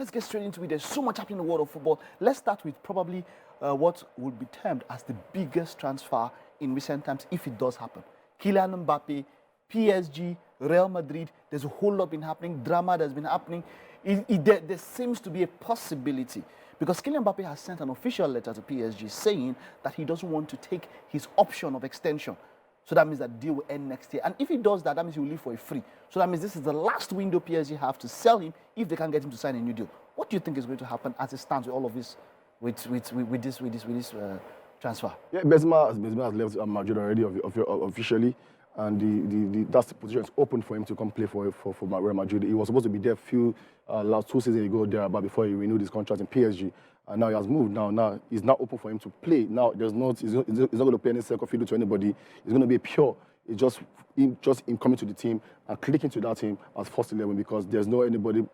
let's get straight into it. There's so much happening in the world of football. Let's start with probably what would be termed as the biggest transfer in recent times, if it does happen. Kylian Mbappé, PSG, Real Madrid. There's a whole lot been happening. Drama that's been happening. There seems to be a possibility, because Kylian Mbappé has sent an official letter to PSG saying that he doesn't want to take his option of extension. So that means that deal will end next year. And if he does that, that means he will leave for a free. So that means this is the last window PSG have to sell him if they can get him to sign a new deal. What do you think is going to happen as it stands with all of this, with this transfer? Yeah, Benzema has left Madrid already officially, and that's the position is open for him to come play for Real Madrid. He was supposed to be there last 2 seasons ago there, but before he renewed his contract in PSG. And now he has moved. Now it's not open for him to play. Now he's not going to play any second fiddle to anybody. It's going to be pure. It's just him coming to the team and clicking to that team as first 11, because there's no anybody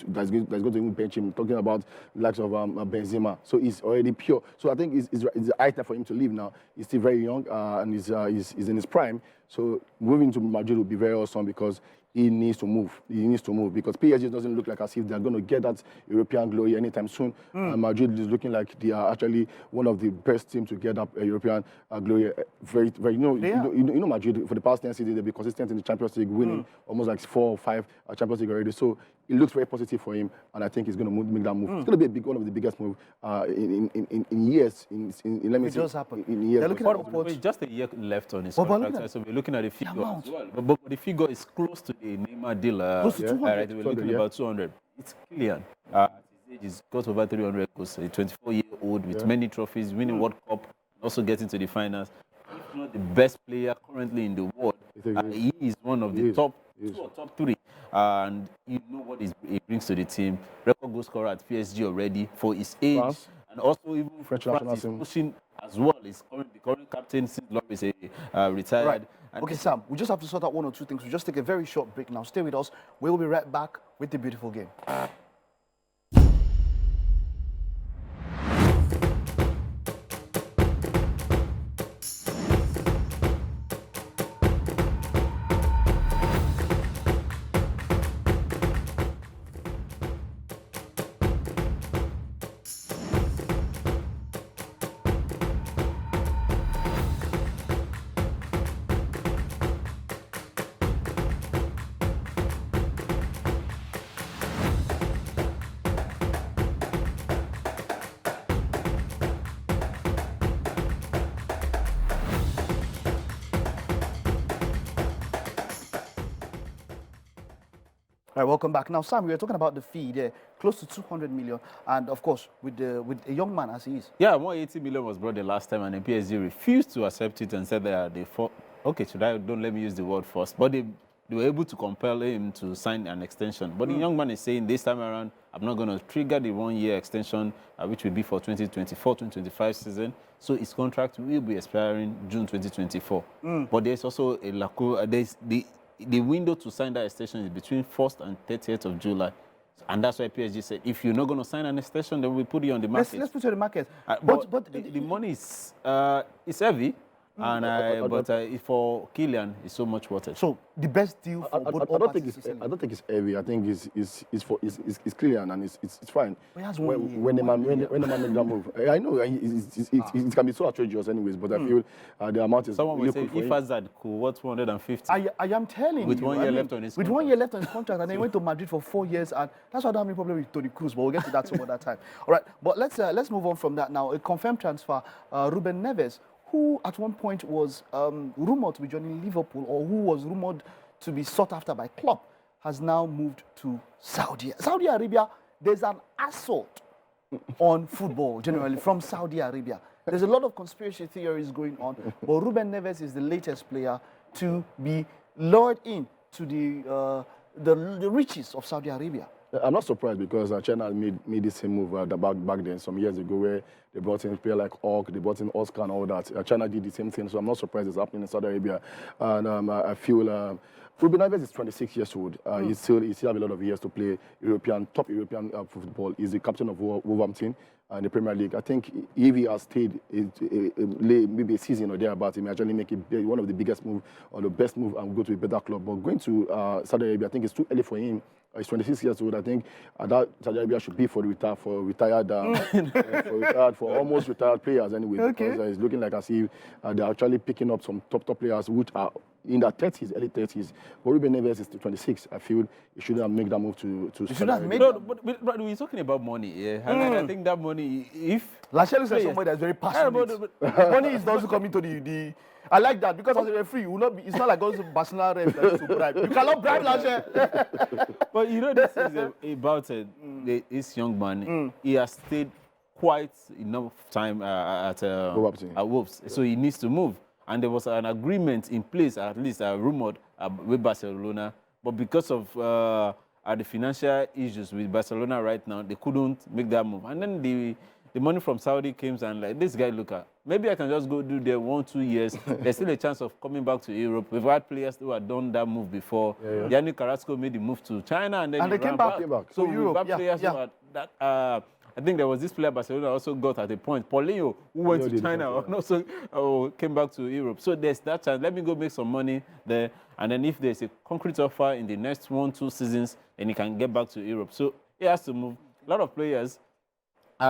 that's going to even bench him. Talking about the likes of Benzema, so he's already pure. So I think it's the right time for him to leave now. He's still very young and he's in his prime. So moving to Madrid would be very awesome, because he needs to move. He needs to move, because PSG doesn't look like as if they're going to get that European glory anytime soon. Madrid is looking like they are actually one of the best teams to get that European glory. Very, very. You know, Madrid for the past 10 seasons they've been consistent in the Champions League, winning almost like 4 or 5 Champions League already. So it looks very positive for him, and I think he's going to make that move. It's going to be one of the biggest moves in years. Let me it does happen. In years. They're looking at just a year left on his contract, so we're looking at the figure as well. But the figure is close to the Neymar deal. Close to 200. Right, we're looking about 200. It's Kylian. At his age, he's got over 300 goals. A 24-year-old with many trophies, winning World Cup, also getting to the finals. If not the best player currently in the world, he is one of the top 2 or top 3. And you know what he brings to the team. Record goal scorer at PSG already for his age. France. And also even French national team pushing as well. He's the current captain since Loris retired. Right. Okay, Sam, we just have to sort out 1 or 2 things. We'll just take a very short break now. Stay with us. We'll be right back with the beautiful game. All right, welcome back. Now, Sam, we were talking about the fee there, close to 200 million, and of course, with a young man as he is. Yeah, 180 million was brought the last time, and the PSG refused to accept it and said that don't let me use the word first, but they were able to compel him to sign an extension. But the young man is saying this time around, I'm not going to trigger the 1-year extension, which will be for 2024-2025 season. So his contract will be expiring June 2024. But there's also the window to sign that extension is between 1st and 30th of July. And that's why PSG said, if you're not going to sign an extension, then we'll put you on the market. Let's put you on the market. But the money is heavy. And for Kylian, it's so much worth it. So the best deal for both parties. I don't think it's heavy. I think it's Kylian, and it's fine. When the man make that move, I know it can be so outrageous, anyways. But I feel the amount is. Someone would say if Hazard could what 250. I am telling with you, 1 year left on his with contract. 1 year left on his contract, and then he went to Madrid for 4 years, and that's why I don't have any problem with Toni Kroos. But we'll get to that some other time. All right, but let's move on from that now. A confirmed transfer, Ruben Neves, who at one point was rumoured to be joining Liverpool, or who was rumoured to be sought after by Klopp, has now moved to Saudi Arabia. There's an assault on football generally from Saudi Arabia. There's a lot of conspiracy theories going on, but Ruben Neves is the latest player to be lured in to the riches of Saudi Arabia. I'm not surprised, because China made the same move back then some years ago, where they brought in a player like Ork, they brought in Oscar and all that. China did the same thing, so I'm not surprised it's happening in Saudi Arabia. And I feel Ruben Neves is 26 years old. He still has a lot of years to play top European football. He's the captain of Wolverhampton in the Premier League. I think if he has stayed maybe a season or thereabouts, he may actually make it one of the biggest move or the best move and go to a better club. But going to Saudi Arabia, I think it's too early for him He's 26 years old. I think that Saudi Arabia should be for almost retired players anyway. Okay. Because it's looking like as if they're actually picking up some top players which are in their 30s, early 30s. But Ruben Neves is 26. I feel he shouldn't have made that move to should have made No, but we're talking about money, yeah. And I think that money, if Lachelle is somebody that's very passionate. Money is also coming to the. I like that because as a referee, you will not be. It's not like going to Barcelona ref that to bribe. You cannot bribe Lachelle. But you know, this is about this young man. He has stayed quite enough time at Wolves, so he needs to move. And there was an agreement in place, at least rumored, with Barcelona. But because of the financial issues with Barcelona right now, they couldn't make that move. And then the money from Saudi came and like, this guy, look at, maybe I can just go do there 1-2 years. There's still a chance of coming back to Europe. We've had players who had done that move before. Yannick Carrasco made the move to China and then they came back. So Europe, we've had players who had that. I think there was this player Barcelona also got at a point, Paulinho, who went to China and also came back to Europe. So there's that chance. Let me go make some money there. And then if there's a concrete offer in the next 1-2 seasons, then he can get back to Europe. So he has to move. A lot of players.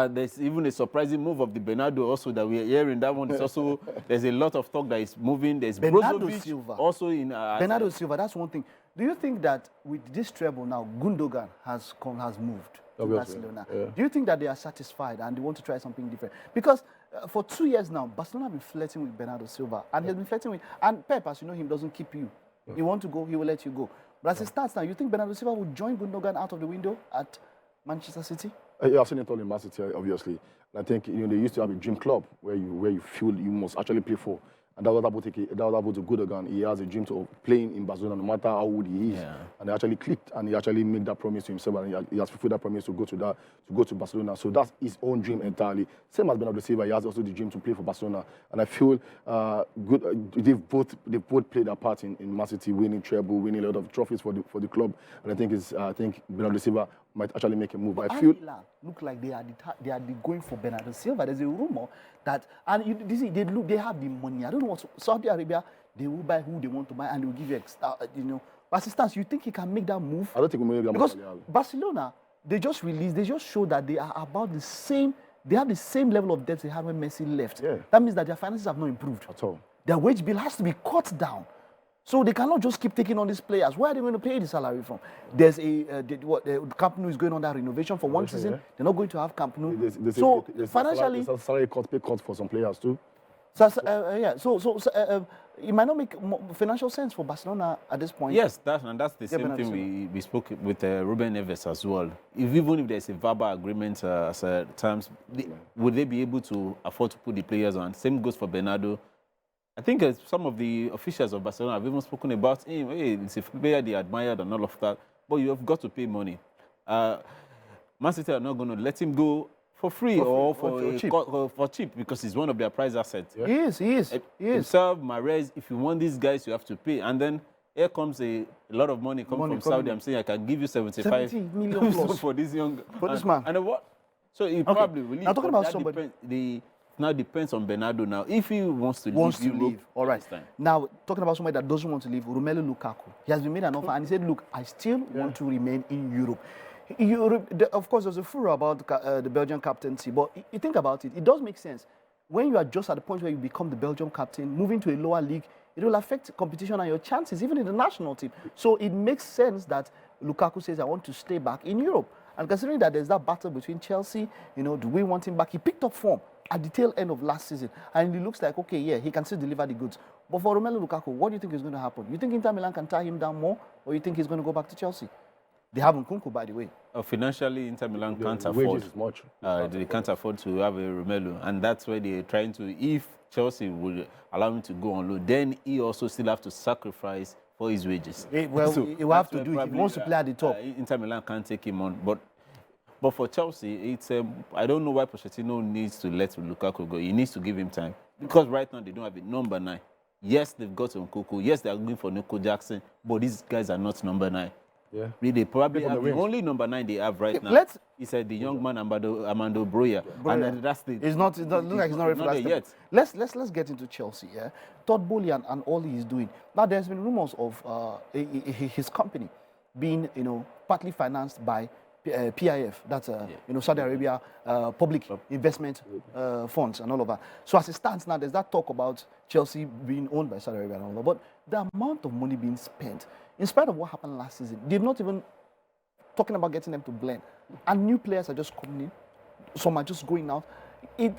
There's even a surprising move of the Bernardo also that we're hearing. That one is also, there's a lot of talk that is moving. There's Bernardo Brozovic Silva. Also in... Bernardo Silva, that's one thing. Do you think that with this treble now, Gundogan has moved to Barcelona? Yeah. Do you think that they are satisfied and they want to try something different? Because for 2 years now, Barcelona have been flirting with Bernardo Silva and he's been flirting with... And Pep, as you know him, doesn't keep you. You want to go, he will let you go. But as it starts now, you think Bernardo Silva will join Gundogan out of the window at Manchester City? Yeah, I've seen it all in Man City, obviously. And I think they used to have a dream club where you feel you must actually play for. And that was about to Gundogan. He has a dream of playing in Barcelona, no matter how old he is. Yeah. And they actually clicked, and he actually made that promise to himself, and he has fulfilled that promise to go to Barcelona. So that's his own dream entirely. Same as Bernardo Silva, he has also the dream to play for Barcelona. And I feel they've both played their part in Man City, winning treble, winning a lot of trophies for the club. And I think Bernardo Silva might actually make a move. But I feel look like they are going for Bernardo Silva. There's a rumor that, and they have the money. I don't know what Saudi Arabia, they will buy who they want to buy and they will give you extra, assistance. You think he can make that move? I don't think we make that because move. Barcelona, they just showed that they are about the same. They have the same level of debt they had when Messi left. Yeah. That means that their finances have not improved at all. Their wage bill has to be cut down. So they cannot just keep taking on these players. Where are they going to pay the salary from? There's the Camp Nou is going on that renovation for one season. Yeah. They're not going to have Camp Nou. There's financially, there's a salary cut for some players too. So it might not make financial sense for Barcelona at this point. Yes, that's the same thing we spoke with Ruben Neves as well. Even if there's a verbal agreement as terms, would they be able to afford to put the players on? Same goes for Bernardo. I think some of the officials of Barcelona have even spoken about him. Hey, it's a player they admired and all of that. But you have got to pay money. Man City are not going to let him go for free or for cheap because he's one of their prize assets. Yeah. He is. Himself, Mahrez, if you want these guys, you have to pay. And then here comes a lot of money coming from Saudi. I'm saying I can give you 75 million plus for this young... For this man. And what? So he probably will leave. Now talking about somebody... Now depends on Bernardo now. If he wants to leave. All right. Now, talking about somebody that doesn't want to leave, Romelu Lukaku. He has been made an offer and he said, look, I still want to remain in Europe. Of course, there's a furor about the Belgian captaincy, but you think about it, it does make sense. When you are just at the point where you become the Belgian captain, moving to a lower league, it will affect competition and your chances, even in the national team. So it makes sense that Lukaku says, I want to stay back in Europe. And considering that there's that battle between Chelsea, do we want him back? He picked up form at the tail end of last season. And it looks like, okay, yeah, he can still deliver the goods. But for Romelu Lukaku, what do you think is going to happen? You think Inter Milan can tie him down more? Or you think he's going to go back to Chelsea? They have Nkunku, by the way. Financially, Inter Milan can't afford. They can't afford to have a Romelu. And that's why they're trying to, if Chelsea would allow him to go on loan, then he also still have to sacrifice for his wages. He will have to do it. He wants to play at the top. Inter Milan can't take him on. But for Chelsea, it's I don't know why Pochettino needs to let Lukaku go. He needs to give him time. Because right now they don't have a number 9. Yes, they've got Nkunku. Yes, they are going for Nico Jackson. But these guys are not number 9. Yeah. They probably have the only number 9 they have right now. He said the young man Armando Broja. And that's the... It looks like he's not ready for that yet. Let's get into Chelsea, yeah? Todd Boehly and all he's doing. Now, there's been rumors of his company being, partly financed by PIF, that's Saudi Arabia public investment funds and all of that. So as it stands now, there's that talk about Chelsea being owned by Saudi Arabia and all that. But the amount of money being spent, in spite of what happened last season, they've not even talking about getting them to blend. And new players are just coming in. Some are just going out.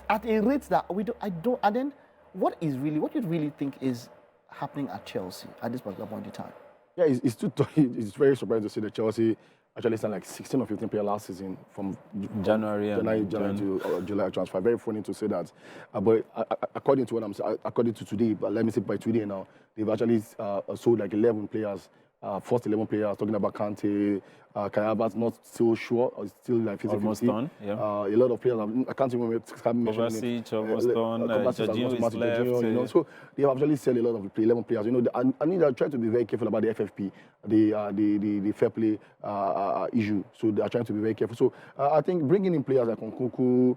At a rate that and then what do you really think is happening at Chelsea at this particular point in time? Yeah, it's very surprising to see that Chelsea actually signed like 16 or 15 players last season from January to July transfer. Very funny to say that. But according to what I'm saying, according to today, but let me say by today now, they've actually sold like 11 players. First 11 players, talking about Kante, Kayabat's not still sure, or still like 50-50. Almost done, yeah. A lot of players, I can't even mention it. Kovacic, almost done, Jorginho is left. So they have actually sold a lot of 11 players. I need to try to be very careful about the FFP, the fair play issue. So they are trying to be very careful. So I think bringing in players like Nkunku,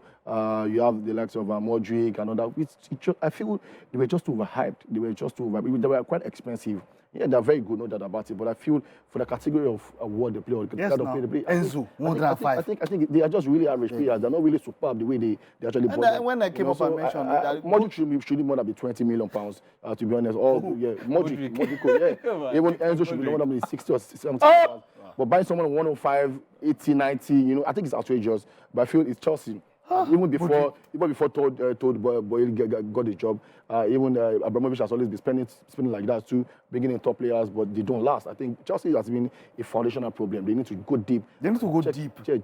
you have the likes of Modric and all that. I feel they were just overhyped. They were quite expensive. Yeah, they're very good, no doubt about it. But I feel for the category of what they play, Enzo, 105. I think they are just really average players. They're not really superb the way they actually. When I came up and mentioned that, Modric should be more than £20 million, to be honest. Modric, yeah. Even Enzo should be more than 60 or 70 pounds. But buying someone 105, 80, 90, I think it's outrageous. But I feel it's Chelsea. Even before told Boyle got the job, even Abramovich has always been spending like that too, bringing in top players, but they don't last. I think Chelsea has been a foundational problem. They need to go deep.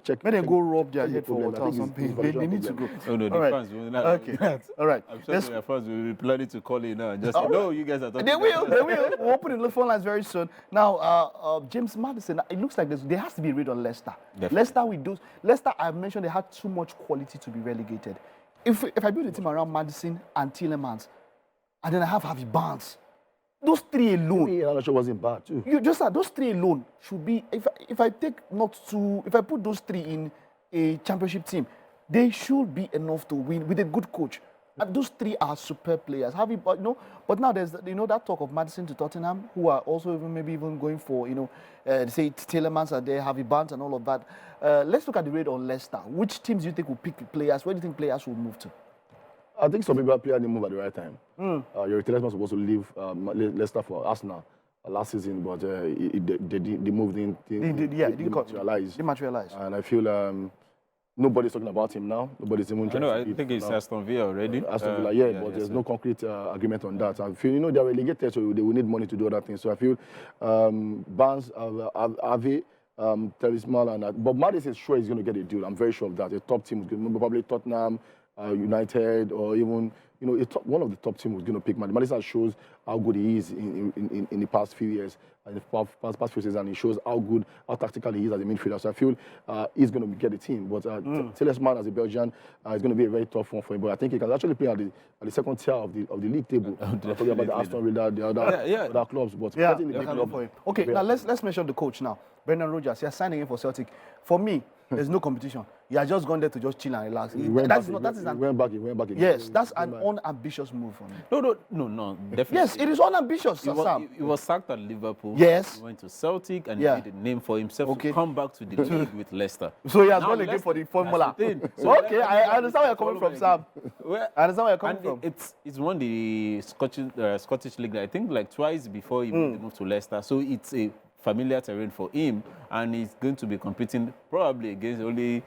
Check. When they go rub their head for water or something, they need to go. Oh no, the fans will not. Okay, all right. I'm sure the fans will be planning to call in now and just say, no, you guys are talking. They will. We'll open the phone lines very soon. Now, James Maddison, it looks like there has to be a raid on Leicester. Definitely. Leicester, I mentioned they had too much quality to be relegated. If I build a team around Maddison and Tielemans, and then I have Harvey Barnes, those three alone. Yeah, I'm sure wasn't bad too. You just said those three alone should be. If I put those three in a championship team, they should be enough to win with a good coach. And those three are superb players. But now there's that talk of Maddison to Tottenham, who are also maybe even going for say Tielemans are there, Harvey Barnes and all of that. Let's look at the rate on Leicester. Which teams do you think will pick players? Where do you think players will move to? I think some people players didn't move at the right time. Your Tielemans was supposed to leave Leicester for Arsenal last season, but they moved in. They materialized. And I feel nobody's talking about him now. Nobody's even trying to I think it's Aston Villa already. Aston Villa, but there's no concrete agreement on that. I feel, they're relegated, so they will need money to do other things. So I feel Barnes, Ave, Talisman, but Maddison is sure he's going to get a deal. I'm very sure of that. A top team, probably Tottenham, United, or even one of the top teams was going to pick Maddison. Maddison shows how good he is in the past few years, in the past few seasons, and he shows how tactical he is as a midfielder. So I feel he's going to get a team. But Tielemans as a Belgian is going to be a very tough one for him. But I think he can actually play at the second tier of the league table. I'm talking about the Aston Villa, the other clubs. But in the big club. Okay, now let's mention the coach now. Brendan Rodgers, he has signed again for Celtic. For me, there's no competition. He has just gone there to just chill and relax. He went back again. Yes, that's an unambitious move for me. No, definitely. Yes, it is unambitious, Sam. He was sacked at Liverpool. Yes. He went to Celtic and he made a name for himself to come back to the league with Leicester. So he has gone again for the formula. Okay, I understand where you're coming from, Sam. I understand where you're coming from. It's won the Scottish League, I think, like twice before he moved to Leicester. So it's a familiar terrain for him, and he's going to be competing probably against only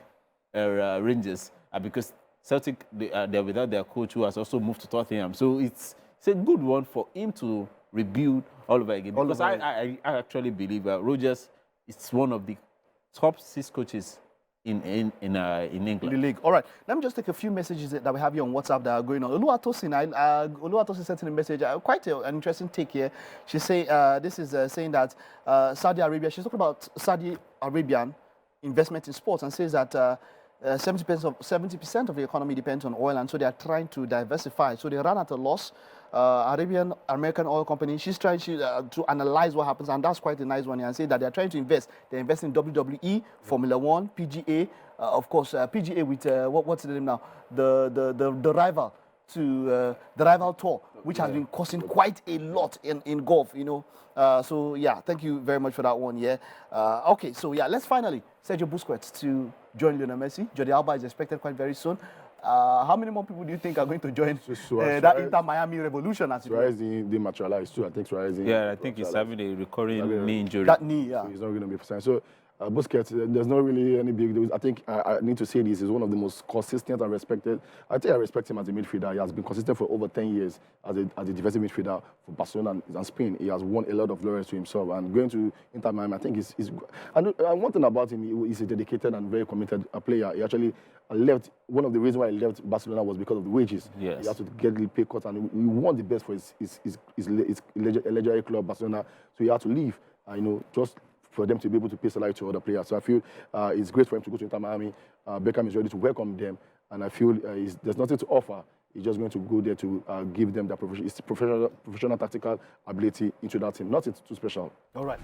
Rangers because Celtic they're without their coach who has also moved to Tottenham. So it's a good one for him to rebuild all over again. Because I actually believe Rodgers is one of the top 6 coaches in England. In the league. All right. Let me just take a few messages that we have here on WhatsApp that are going on. Oluwatosin sent in a message. Quite an interesting take here. She say this is saying that Saudi Arabia. She's talking about Saudi Arabian investment in sports and says that 70% of the economy depends on oil, and so they are trying to diversify. So they ran at a loss. American oil company, she's trying to analyze what happens, and that's quite a nice one here, and say that they're trying to invest. They invest in WWE, Formula One, PGA, of course, PGA with, what's the name now? The rival, to the rival tour, which has been costing quite a lot in golf, you know. So yeah, thank you very much for that one. Yeah. Okay, so yeah, let's finally Sergio Busquets to join Lionel Messi. Jordi Alba is expected quite very soon. How many more people do you think are going to join that Inter Miami revolution? As Suarez didn't materialize too. I think Suarez. Yeah, I think he's having a recurring knee injury. That knee, yeah. So he's not going to be percent. So Busquets, there's not really any big deals. I think I need to say this is one of the most consistent and respected. I think I respect him as a midfielder. He has been consistent for over 10 years as a defensive midfielder for Barcelona and Spain. He has won a lot of laurels to himself. And going to Inter Miami, I think is. And one thing about him, he's a dedicated and very committed player. He actually left. One of the reasons why he left Barcelona was because of the wages. Yes. He had to get the pay cut, and he won the best for his legendary club, Barcelona. So he had to leave. Just for them to be able to pay salary to other players. So I feel it's great for him to go to Inter Miami. Beckham is ready to welcome them, and I feel there's nothing to offer. He's just going to go there to give them the professional tactical ability into that team. Nothing too special. All right.